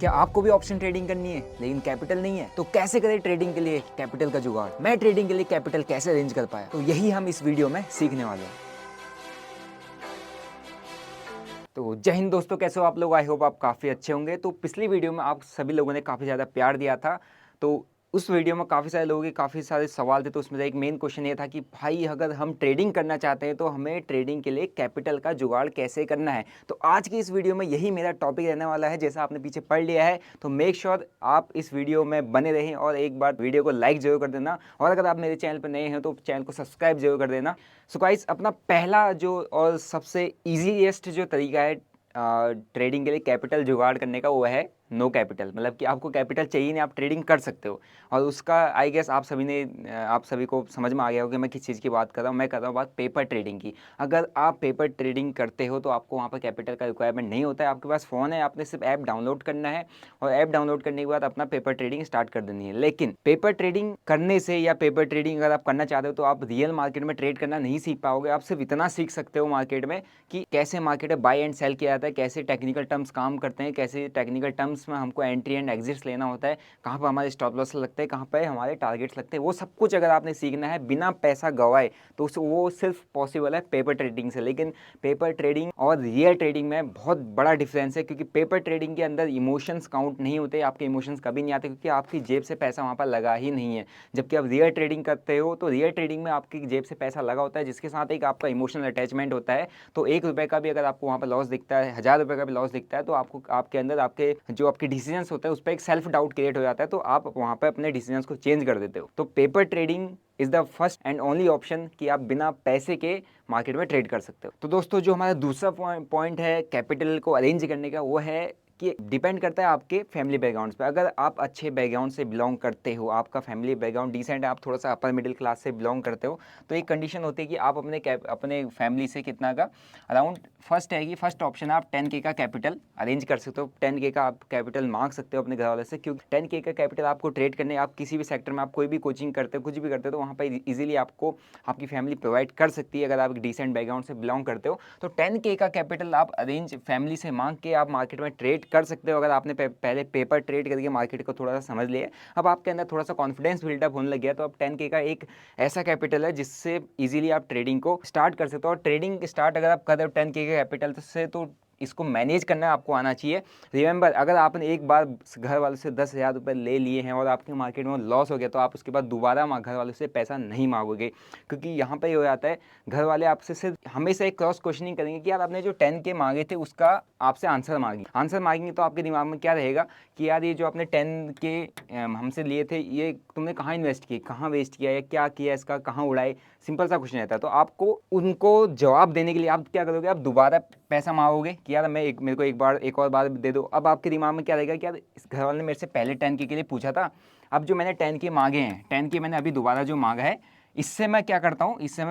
क्या आपको भी ऑप्शन ट्रेडिंग करनी है लेकिन कैपिटल नहीं है? तो कैसे करें ट्रेडिंग के लिए कैपिटल का जुगाड़? मैं ट्रेडिंग के लिए कैपिटल कैसे अरेंज कर पाया, तो यही हम इस वीडियो में सीखने वाले हैं। तो जय हिंद दोस्तों, कैसे हो आप लोग? आई होप आप काफ़ी अच्छे होंगे। तो पिछली वीडियो में आप सभी लोगों ने काफ़ी ज़्यादा प्यार दिया था। तो उस वीडियो में काफ़ी सारे लोगों के काफ़ी सारे सवाल थे। तो उसमें से एक मेन क्वेश्चन ये था कि भाई अगर हम ट्रेडिंग करना चाहते हैं तो हमें ट्रेडिंग के लिए कैपिटल का जुगाड़ कैसे करना है। तो आज की इस वीडियो में यही मेरा टॉपिक रहने वाला है। जैसा आपने पीछे पढ़ लिया है तो मेक श्योर आप इस वीडियो में बने रहें और एक बार वीडियो को लाइक जरूर कर देना। और अगर आप मेरे चैनल पर नए हैं तो चैनल को सब्सक्राइब जरूर कर देना। सो गाइस, अपना पहला जो और सबसे ईजीएस्ट जो तरीका है ट्रेडिंग के लिए कैपिटल जुगाड़ करने का, वो है नो कैपिटल। मतलब कि आपको कैपिटल चाहिए नहीं, आप ट्रेडिंग कर सकते हो। और उसका आई गेस आप सभी को समझ में आ गया होगा कि मैं किस चीज़ की बात कर रहा हूँ। मैं कर रहा हूँ बात पेपर ट्रेडिंग की। अगर आप पेपर ट्रेडिंग करते हो तो आपको वहाँ पर कैपिटल का रिक्वायरमेंट नहीं होता है। आपके पास फ़ोन है, आपने सिर्फ ऐप डाउनलोड करना है और ऐप डाउनलोड करने के बाद अपना पेपर ट्रेडिंग स्टार्ट कर देनी है। लेकिन पेपर ट्रेडिंग करने से या पेपर ट्रेडिंग अगर आप करना चाहते हो तो आप रियल मार्केट में ट्रेड करना नहीं सीख पाओगे। आप सिर्फ इतना सीख सकते हो मार्केट में कि कैसे मार्केट में बाय एंड सेल किया जाता है, कैसे टेक्निकल टर्म्स काम करते हैं, कैसे टेक्निकल टर्म्स में हमको एंट्री एंड एग्जिट्स लेना होता है, कहाँ पर हमारे स्टॉप लॉस लगते हैं, कहाँ पर हमारे टारगेट्स लगते हैं। वो सब कुछ अगर आपने सीखना है बिना पैसा गवाए तो वो सिर्फ पॉसिबल है पेपर ट्रेडिंग से। लेकिन पेपर ट्रेडिंग और रियल ट्रेडिंग में बहुत बड़ा डिफरेंस है, क्योंकि पेपर ट्रेडिंग के अंदर इमोशंस काउंट नहीं होते। आपके इमोशंस कभी नहीं आते क्योंकि आपकी जेब से पैसा वहाँ पर लगा ही नहीं है। जबकि आप रियल ट्रेडिंग करते हो तो रियल ट्रेडिंग में आपकी जेब से पैसा लगा होता है, जिसके साथ एक आपका इमोशनल अटैचमेंट होता है। तो 1 रुपये का भी अगर आपको वहाँ पर लॉस दिखता है, 1000 रुपये का भी लॉस दिखता है, तो आपको आपके अंदर आपके डिसीजंस होते हैं उस पर एक सेल्फ डाउट क्रिएट हो जाता है। तो आप वहाँ पर अपने डिसीजंस को चेंज कर देते हो। तो paper trading is the first and only option कि आप बिना पैसे के मार्केट में ट्रेड कर सकते हो। तो दोस्तों, जो हमारा दूसरा पॉइंट है कैपिटल को अरेंज करने का, वो है कि डिपेंड करता है आपके फैमिली बैकग्राउंड पे। अगर आप अच्छे बैकग्राउंड से बिलोंग करते हो, आपका फैमिली बैकग्राउंड डिसेंट है, आप थोड़ा सा अपर मिडिल क्लास से बिलोंग करते हो, तो एक कंडीशन होती है कि आप अपने फैमिली से कितना का अराउंड फर्स्ट ऑप्शन आप 10K का कैपिटल अरेंज कर सकते हो। 10K का आप कैपिटल मांग सकते हो अपने घर वाले से, क्योंकि 10K का कैपिटल आपको ट्रेड करने, आप किसी भी सेक्टर में आप कोई भी कोचिंग करते हो, कुछ भी करते हो, तो वहाँ पर ईजिली आपको आपकी फैमिली प्रोवाइड कर सकती है। अगर आप एक डिसेंट बैकग्राउंड से बिलोंग करते हो तो 10K का कैपिटल आप अरेंज फैमिली से मांग के आप मार्केट में ट्रेड कर सकते हो। अगर आपने पहले पेपर ट्रेड करके मार्केट को थोड़ा सा समझ लिया, अब आपके अंदर थोड़ा सा कॉन्फिडेंस बिल्डअप होने लग गया, तो अब 10K का एक ऐसा कैपिटल है जिससे इजीली आप ट्रेडिंग को स्टार्ट कर सकते हो। और ट्रेडिंग स्टार्ट अगर आप कर रहे हो 10K के कैपिटल से, तो इसको मैनेज करना आपको आना चाहिए। रिमेंबर, अगर आपने एक बार घर वालों से 10,000 रुपये ले लिए हैं और आपके मार्केट में लॉस हो गया, तो आप उसके बाद दोबारा घर वालों से पैसा नहीं मांगोगे। क्योंकि यहाँ पे हो जाता है, घर वाले आपसे सिर्फ हमेशा एक क्रॉस क्वेश्चनिंग करेंगे कि यार आपने जो 10K मांगे थे उसका आपसे आंसर मांगेंगे। तो आपके दिमाग में क्या रहेगा कि यार ये जो आपने 10K हमसे लिए थे, ये तुमने कहाँ इन्वेस्ट किए, कहाँ वेस्ट किया, या क्या किया, इसका कहाँ उड़ाए। सिंपल सा क्वेश्चन रहता है। तो आपको उनको जवाब देने के लिए आप क्या करोगे, आप दोबारा पैसा मांगोगे कि यार मेरे को एक और बार दे दो। अब आपके दिमाग में क्या रहेगा कि यार इस घर वाले ने मेरे से पहले 10K के लिए पूछा था, अब जो मैंने 10K मांगे हैं, 10K मैंने अभी दोबारा जो मांगा है, इससे मैं क्या करता हूँ, इससे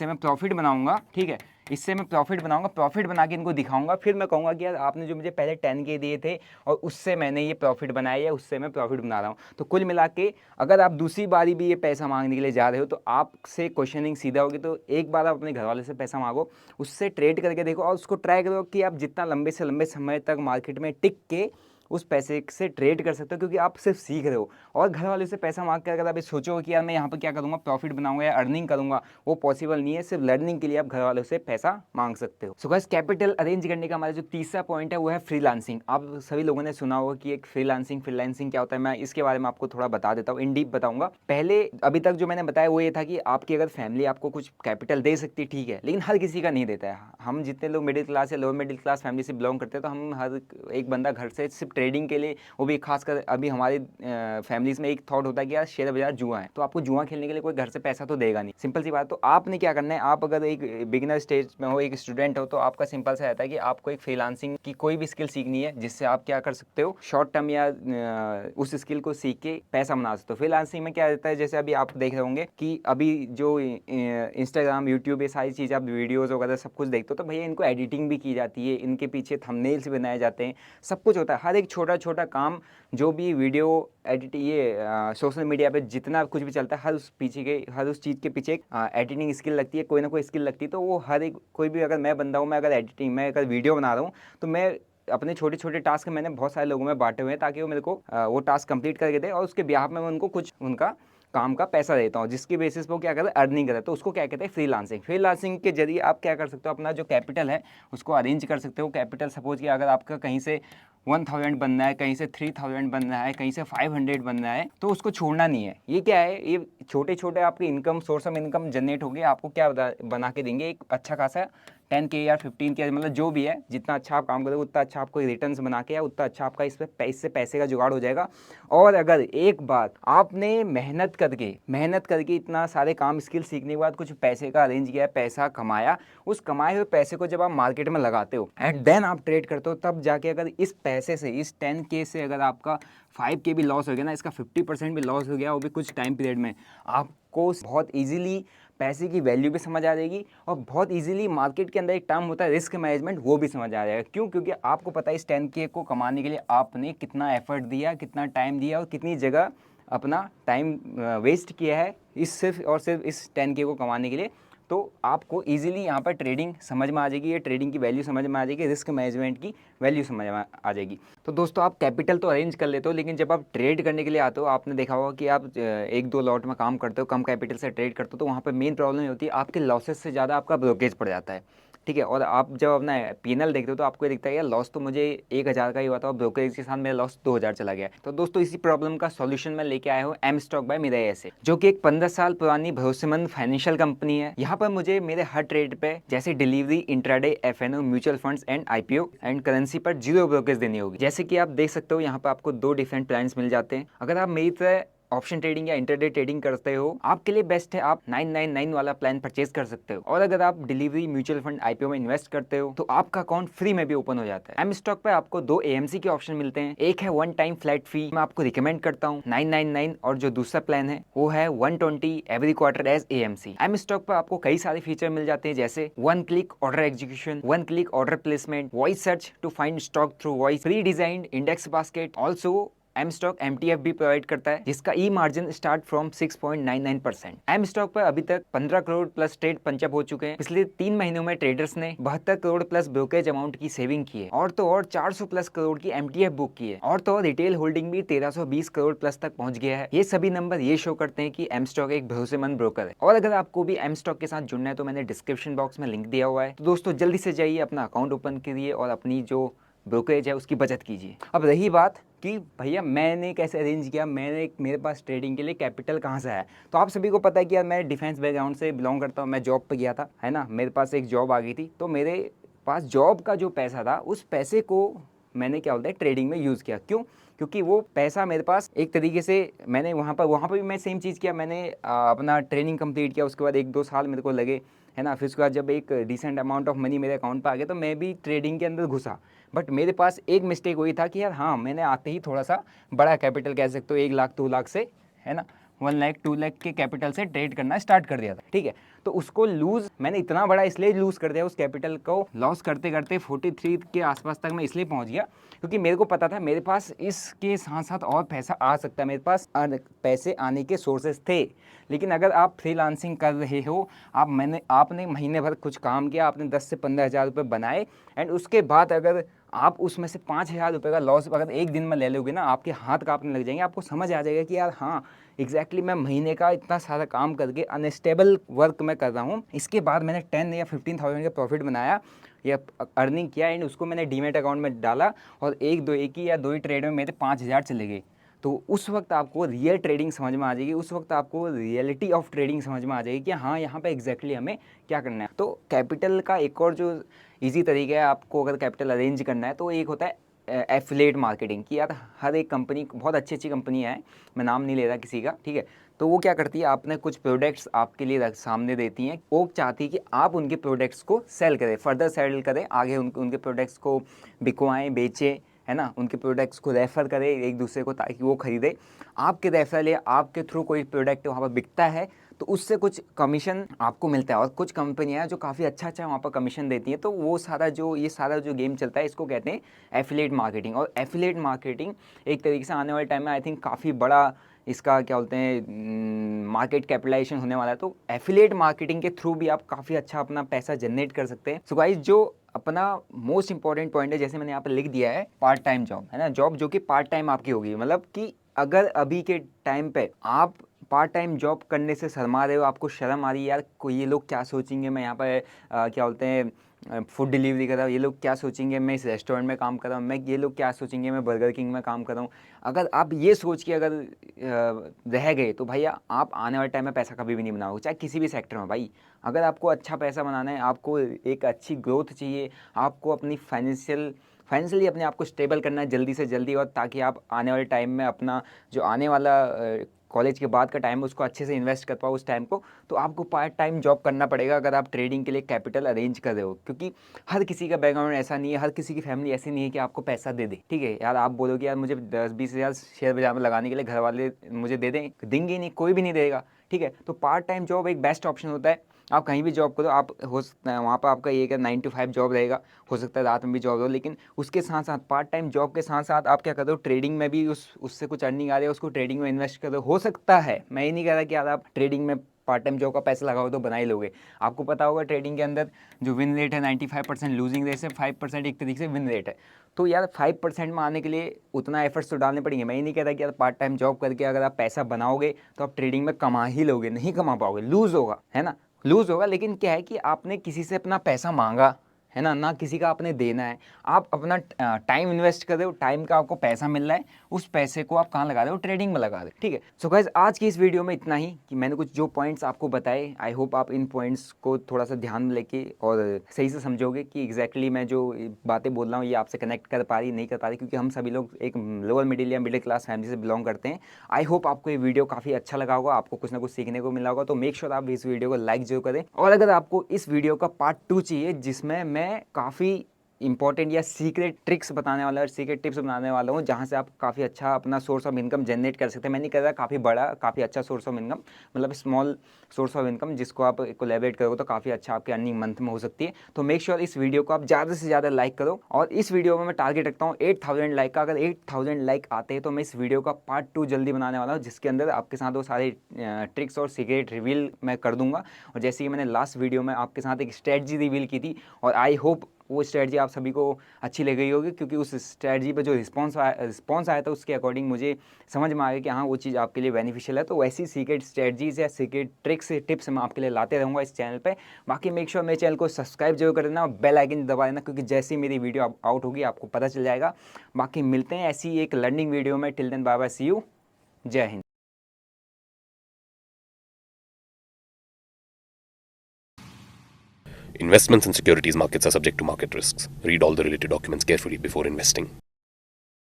मैं प्रॉफिट बनाऊंगा। ठीक है, इससे मैं प्रॉफिट बनाऊंगा, प्रॉफिट बना के इनको दिखाऊंगा, फिर मैं कहूँगा कि यार आपने जो मुझे पहले 10K दिए थे और उससे मैंने ये प्रॉफिट बनाया है, उससे मैं प्रॉफिट बना रहा हूँ। तो कुल मिला के अगर आप दूसरी बारी भी ये पैसा मांगने के लिए जा रहे हो तो आपसे क्वेश्चनिंग सीधा होगी। तो एक बार आप अपने घर वाले से पैसा मांगो, उससे ट्रेड करके देखो और उसको ट्राई करो कि आप जितना लंबे से लंबे समय तक मार्केट में टिक के उस पैसे से ट्रेड कर सकते हो, क्योंकि आप सिर्फ सीख रहे हो। और घर वाले से पैसा मांग कर अगर आप ये सोचो कि यार मैं यहाँ पर क्या करूँगा, प्रॉफिट बनाऊंगा या अर्निंग करूँगा, वो पॉसिबल नहीं है। सिर्फ लर्निंग के लिए आप घर वालों से पैसा मांग सकते हो। सो गाइस, कैपिटल अरेंज करने का हमारा जो तीसरा पॉइंट है वो है फ्रीलांसिंग। आप सभी लोगों ने सुना होगा कि एक फ्रीलांसिंग क्या होता है। मैं इसके बारे में आपको थोड़ा बता देता हूँ, इन डीप बताऊंगा। पहले अभी तक जो मैंने बताया वो ये था कि आपकी अगर फैमिली आपको कुछ कैपिटल दे सकती है, ठीक है, लेकिन हर किसी का नहीं देता है। हम जितने लोग मिडिल क्लास या लोअर मिडिल क्लास फैमिली से बिलोंग करते हैं, तो हम हर एक बंदा घर से सिर्फ ट्रेडिंग के लिए, वो भी खासकर अभी हमारी फैमिलीज में एक थॉट होता है कि यार शेयर बाजार जुआ है, तो आपको जुआ खेलने के लिए कोई घर से पैसा तो देगा नहीं। सिंपल सी बात। तो आपने क्या करना है, आप अगर एक बिगिनर स्टेज में हो, एक स्टूडेंट हो, तो आपका सिंपल सा रहता है कि आपको एक फ्रीलांसिंग की कोई भी स्किल सीखनी है, जिससे आप क्या कर सकते हो, शॉर्ट टर्म या उस स्किल को सीख के पैसा बना सकते हो। फ्रीलांसिंग में क्या रहता है, जैसे अभी आप देख रहे होंगे कि अभी जो इंस्टाग्राम, यूट्यूब, ये सारी चीज़ आप वीडियोज़ वगैरह सब कुछ देखते हो, तो भैया इनको एडिटिंग भी की जाती है, इनके पीछे थंबनेल्स बनाए जाते हैं, सब कुछ होता है। हर एक छोटा छोटा काम, जो भी वीडियो एडिट, ये सोशल मीडिया पे जितना कुछ भी चलता है, हर उस चीज़ के पीछे एक एडिटिंग स्किल लगती है, कोई ना कोई स्किल लगती है। तो वो हर एक, कोई भी, अगर मैं बंदा हूँ, मैं अगर वीडियो बना रहा हूँ, तो मैं अपने छोटे छोटे टास्क मैंने बहुत सारे लोगों में बांटे हुए हैं ताकि वो मेरे को वो टास्क कंप्लीट करके दे और उसके बिहाफ में मैं उनको कुछ उनका काम का पैसा देता हूँ, जिसकी बेसिस पे वो क्या करते हैं, अर्निंग करते हैं। तो उसको क्या कहते हैं, फ्रीलांसिंग। फ्रीलांसिंग के जरिए आप क्या कर सकते हो, अपना जो कैपिटल है उसको अरेंज कर सकते हो। कैपिटल सपोज कि अगर आपका कहीं से 1000 बनना है, कहीं से 3000 बनना है, कहीं से 500 बनना है, तो उसको छोड़ना नहीं है। ये क्या है, ये छोटे छोटे आपके income, source of income generate होगी, आपको क्या बना के देंगे, एक अच्छा खासा 10K या 15K, मतलब जो भी है, जितना अच्छा आप काम करोगे उतना अच्छा आपको रिटर्न्स बना के या उतना अच्छा आपका इससे पैसे का जुगाड़ हो जाएगा। और अगर एक बात आपने मेहनत करके इतना सारे काम स्किल सीखने के बाद कुछ पैसे का अरेंज किया, पैसा कमाया, उस कमाए हुए पैसे को जब आप मार्केट में लगाते हो एंड देन आप ट्रेड करते हो, तब जाके अगर इस पैसे से, इस 10K से अगर आपका 5K भी लॉस हो गया ना, इसका 50% भी लॉस हो गया, वो भी कुछ टाइम पीरियड में, आपको बहुत ईजिली पैसे की वैल्यू भी समझ आ जाएगी और बहुत इजीली मार्केट के अंदर एक टर्म होता है रिस्क मैनेजमेंट, वो भी समझ आ जाएगा। क्यों? क्योंकि आपको पता है इस 10K को कमाने के लिए आपने कितना एफर्ट दिया, कितना टाइम दिया और कितनी जगह अपना टाइम वेस्ट किया है इस सिर्फ और सिर्फ इस 10K को कमाने के लिए। तो आपको इजीली यहाँ पर ट्रेडिंग समझ में आ जाएगी, ये ट्रेडिंग की वैल्यू समझ में आ जाएगी, रिस्क मैनेजमेंट की वैल्यू समझ में आ जाएगी। तो दोस्तों आप कैपिटल तो अरेंज कर लेते हो, लेकिन जब आप ट्रेड करने के लिए आते हो, आपने देखा होगा कि आप 1-2 लॉट में काम करते हो, कम कैपिटल से ट्रेड करते हो, तो वहाँ पर मेन प्रॉब्लम ये होती है आपके लॉसेस से ज़्यादा आपका ब्रोकेज पड़ जाता है। ठीक है, और आप जब अपना P&L देखते हो तो आपको ये दिखता है यार लॉस तो मुझे 1000 का ही हुआ था और ब्रोकरेज के साथ मेरा लॉस 2000 चला गया। तो दोस्तों इसी प्रॉब्लम का सॉल्यूशन मैं लेके आया हूँ एम स्टॉक बाय मिराई ऐसे, जो कि एक 15 साल पुरानी भरोसेमंद फाइनेंशियल कंपनी है। यहाँ पर मुझे मेरे हर ट्रेड पे जैसे delivery, intraday, FNO, mutual funds and IPO and currency पर 0 ब्रोकरेज देनी होगी। जैसे कि आप देख सकते हो यहाँ पर आपको 2 डिफरेंट प्लान्स मिल जाते हैं। अगर आप मेरी तरह ऑप्शन ट्रेडिंग या इंटरडे ट्रेडिंग करते हो, आपके लिए बेस्ट है, आप 999 वाला प्लान परचेज कर सकते हो। और अगर आप डिलीवरी, म्यूचुअल फंड, IPO में इन्वेस्ट करते हो तो आपका अकाउंट फ्री में भी ओपन हो जाता है। एम स्टॉक पे आपको 2 AMC के ऑप्शन मिलते हैं, एक है 1 टाइम फ्लैट फी, मैं आपको रिकमेंड करता हूँ 999, और जो दूसरा प्लान है वो है 120 every quarter as AMC। M stock पर आपको कई सारे फीचर मिल जाते हैं, जैसे 1 click order execution, 1 click order placement, voice search to find stock through voice, pre designed index basket. Also M stock MTF भी प्रोवाइड करता है, जिसका e margin start from 6.99%। M stock पर अभी तक 15 करोड़ प्लस ट्रेड पंचअप हो चुके हैं। पिछले 3 महीनों में ट्रेडर्स ने 72 करोड़ प्लस ब्रोकरेज अमाउंट की सेविंग की है, और तो और 400 प्लस करोड़ की MTF बुक की है, और तो और रिटेल होल्डिंग भी 1320 करोड़ प्लस तक पहुंच गया है। ये सभी नंबर ये शो करते हैं कि एम स्टॉक एक भरोसेमंद ब्रोकर है। और अगर आपको भी एम स्टॉक के साथ जुड़ना है तो मैंने डिस्क्रिप्शन बॉक्स में लिंक दिया हुआ है, तो दोस्तों जल्दी से जाइए, अपना अकाउंट ओपन करिए और अपनी जो ब्रोकरेज है उसकी बचत कीजिए। अब रही बात कि भैया मैंने कैसे अरेंज किया, मेरे पास ट्रेडिंग के लिए कैपिटल कहाँ से आया, तो आप सभी को पता है कि यार मैं डिफेंस बैकग्राउंड से बिलोंग करता हूँ, मैं जॉब पे गया था, है ना, मेरे पास एक जॉब आ गई थी, तो मेरे पास जॉब का जो पैसा था उस पैसे को मैंने क्या बोलते हैं ट्रेडिंग में यूज़ किया। क्यों? क्योंकि वो पैसा मेरे पास एक तरीके से, मैंने वहाँ पर भी मैं सेम चीज़ किया, मैंने अपना ट्रेनिंग कंप्लीट किया, उसके बाद 1-2 साल मेरे को लगे, है ना, फिर उसके बाद जब एक डिसेंट अमाउंट ऑफ मनी मेरे अकाउंट पर आ गया तो मैं भी ट्रेडिंग के अंदर घुसा। बट मेरे पास एक मिस्टेक हुई था कि यार हाँ, मैंने आते ही थोड़ा सा बड़ा कैपिटल कह सकते हो, 1 लाख 2 लाख से, है ना, 1 लाख 2 लाख के कैपिटल से ट्रेड करना स्टार्ट कर दिया था। ठीक है, तो उसको लूज़ मैंने इतना बड़ा इसलिए लूज़ कर दिया, उस कैपिटल को लॉस करते करते 43 के आसपास तक मैं इसलिए पहुंच गया क्योंकि मेरे को पता था मेरे पास इसके साथ साथ और पैसा आ सकता है, मेरे पास पैसे आने के सोर्सेज थे। लेकिन अगर आप फ्रीलांसिंग कर रहे हो, आपने महीने भर कुछ काम किया, आपने 10 से 15 हज़ार रुपये बनाए, एंड उसके बाद अगर आप उसमें से 5,000 रुपये का लॉस अगर एक दिन में ले लोगे ना, आपके हाथ कांपने लग जाएंगे, आपको समझ आ जाएगा कि यार हाँ एग्जैक्टली मैं महीने का इतना सारा काम करके अनस्टेबल वर्क मैं कर रहा हूँ, इसके बाद मैंने 10 या 15,000 का प्रॉफिट बनाया या अर्निंग किया, एंड उसको मैंने डीमेट अकाउंट में डाला और एक ही या दो ही ट्रेड में मेरे 5,000 चले गए। तो उस वक्त आपको रियल ट्रेडिंग समझ में आ जाएगी, उस वक्त आपको रियलिटी ऑफ ट्रेडिंग समझ में आ जाएगी कि हाँ यहाँ पे एग्जैक्टली हमें क्या करना है। तो कैपिटल का एक और जो इजी तरीका है आपको अगर कैपिटल अरेंज करना है, तो एक होता है एफिलिएट मार्केटिंग की। यार हर एक कंपनी, बहुत अच्छी अच्छी कंपनियाँ हैं, मैं नाम नहीं ले रहा किसी का, ठीक है, तो वो क्या करती है, आपने कुछ प्रोडक्ट्स आपके लिए सामने देती हैं, वो चाहती है कि आप उनके प्रोडक्ट्स को सेल करें, फर्दर सेल करें, आगे उनके प्रोडक्ट्स को बिकवाएं, बेचें, है ना, उनके प्रोडक्ट्स को रेफ़र करें एक दूसरे को ताकि वो खरीदे। आपके रेफरल या आपके थ्रू कोई प्रोडक्ट वहाँ पर बिकता है तो उससे कुछ कमीशन आपको मिलता है, और कुछ कंपनियां जो काफ़ी अच्छा वहाँ पर कमीशन देती हैं। तो वो ये सारा जो गेम चलता है इसको कहते हैं एफिलिएट मार्केटिंग। और एफिलिएट मार्केटिंग एक तरीके से आने वाले टाइम में आई थिंक काफ़ी बड़ा इसका क्या बोलते हैं मार्केट कैपिटलाइजेशन होने वाला है। तो एफिलिएट मार्केटिंग के थ्रू भी आप काफ़ी अच्छा अपना पैसा जनरेट कर सकते हैं। सो गाइस, जो अपना मोस्ट इंपॉर्टेंट पॉइंट है, जैसे मैंने यहाँ पे लिख दिया है, पार्ट टाइम जॉब, है ना, जॉब जो कि पार्ट टाइम आपकी होगी। मतलब कि अगर अभी के टाइम पे आप पार्ट टाइम जॉब करने से शर्मा रहे हो, आपको शर्म आ रही है यार, कोई ये लोग क्या सोचेंगे, मैं यहाँ पे क्या बोलते हैं फूड डिलीवरी कर रहा हूँ, ये लोग क्या सोचेंगे मैं इस रेस्टोरेंट में काम कर रहा हूँ, मैं ये लोग क्या सोचेंगे मैं बर्गर किंग में काम कर रहा हूँ, अगर आप ये सोच के अगर रह गए तो भैया आप आने वाले टाइम में पैसा कभी भी नहीं बनाओगे, चाहे किसी भी सेक्टर में। भाई अगर आपको अच्छा पैसा बनाना है, आपको एक अच्छी ग्रोथ चाहिए, आपको अपनी फाइनेंशियली अपने आप को स्टेबल करना है जल्दी से जल्दी, और ताकि आप आने वाले टाइम में अपना जो आने वाला कॉलेज के बाद का टाइम है उसको अच्छे से इन्वेस्ट कर पाओ उस टाइम को, तो आपको पार्ट टाइम जॉब करना पड़ेगा अगर आप ट्रेडिंग के लिए कैपिटल अरेंज कर रहे हो। क्योंकि हर किसी का बैकग्राउंड ऐसा नहीं है, हर किसी की फैमिली ऐसी नहीं है कि आपको पैसा दे दे। ठीक है यार, आप बोलोगे यार मुझे 10-20 हज़ार शेयर बाजार में लगाने के लिए घर वाले मुझे दे देंगे नहीं, कोई भी नहीं देगा। ठीक है, तो पार्ट टाइम जॉब एक बेस्ट ऑप्शन होता है। आप कहीं भी जॉब करो, आप हो सकता है वहाँ पर आपका ये 9 to 5 जॉब रहेगा, हो सकता है रात में भी जॉब हो, लेकिन उसके साथ साथ पार्ट टाइम जॉब के साथ साथ आप क्या कर रहे हो, ट्रेडिंग में भी उससे कुछ अर्निंग आ रही है, उसको ट्रेडिंग में इन्वेस्ट कर रहे हो सकता है। मैं ये नहीं कह रहा कि यार आप ट्रेडिंग में पार्ट टाइम जॉब का पैसा लगाओ तो बना ही लोगे। आपको पता होगा ट्रेडिंग के अंदर जो विन रेट है 95% लूजिंग रेट है, 5% एक तरीके से विन रेट है। तो यार 5% में आने के लिए उतना एफर्ट्स तो डालने पड़ेंगे। मैं ये नहीं कह रहा कि यार पार्ट टाइम जॉब करके अगर आप पैसा बनाओगे तो आप ट्रेडिंग में कमा ही लोगे, नहीं कमा पाओगे, लूज़ होगा, है ना, लूज़ होगा। लेकिन क्या है कि आपने किसी से अपना पैसा मांगा है ना किसी का आपने देना है, आप अपना टाइम इन्वेस्ट कर रहे हो, टाइम का आपको पैसा मिल रहा है, उस पैसे को आप कहाँ लगा रहे हो, ट्रेडिंग में लगा रहे हो। ठीक है, सो गाइस आज की इस वीडियो में इतना ही कि मैंने कुछ जो पॉइंट्स आपको बताए, आई होप आप इन पॉइंट्स को थोड़ा सा ध्यान में लेके और सही से समझोगे कि एग्जैक्टली मैं जो बातें बोल रहा हूँ ये आपसे कनेक्ट कर पा रही नहीं कर पा रही, क्योंकि हम सभी लोग एक लोअर मिडिल या मिडिल क्लास फैमिली से बिलोंग करते हैं। आई होप आपको ये वीडियो काफ़ी अच्छा लगा होगा, आपको कुछ ना कुछ सीखने को मिला होगा। तो मेक श्योर आप इस वीडियो को लाइक जरूर करें, और अगर आपको इस वीडियो का पार्ट 2 चाहिए जिसमें मैं काफ़ी इंपॉर्टेंट या सीक्रेट ट्रिक्स बताने वाला और सीक्रेट टिप्स बनाने वाला हूँ जहाँ से आप काफ़ी अच्छा अपना सोर्स ऑफ इनकम जनरेट कर सकते हैं। मैं नहीं कह रहा काफ़ी बड़ा, काफ़ी अच्छा सोर्स ऑफ इनकम, मतलब स्मॉल सोर्स ऑफ इनकम जिसको आप कोलैबोरेट करोगे तो काफ़ी अच्छा आपकी अर्निंग मंथ में हो सकती है। तो मेक श्योर इस वीडियो को आप ज़्यादा से ज़्यादा लाइक करो, और इस वीडियो में मैं टारगेट रखता हूँ 8000 लाइक का। अगर 8000 लाइक आते हैं तो मैं इस वीडियो का पार्ट 2 जल्दी बनाने वाला हूँ, जिसके अंदर आपके साथ वो सारे ट्रिक्स और सीक्रेट रिवील मैं कर दूंगा। और जैसे कि मैंने लास्ट वीडियो में आपके साथ एक स्ट्रेटजी रिवील की थी, और आई होप वो स्ट्रेटजी आप सभी को अच्छी लग गई होगी, क्योंकि उस स्ट्रेटजी पे जो रिस्पॉन्स आया था उसके अकॉर्डिंग मुझे समझ में आ गया कि हाँ वो चीज़ आपके लिए बेनिफिशियल है। तो वैसी सीक्रेट स्ट्रेटजीज या सीक्रेट ट्रिक्स टिप्स मैं आपके लिए लाते रहूँगा इस चैनल पे। बाकी मेक श्योर मेरे चैनल को सब्सक्राइब जरूर कर देना और बेल आइकन दबा देना, क्योंकि जैसे ही मेरी वीडियो आउट होगी आपको पता चल जाएगा। बाकी मिलते हैं ऐसी एक लर्निंग वीडियो में। Till then bye bye, see you, जय हिंद। Investments in securities markets are subject to market risks. Read all the related documents carefully before investing.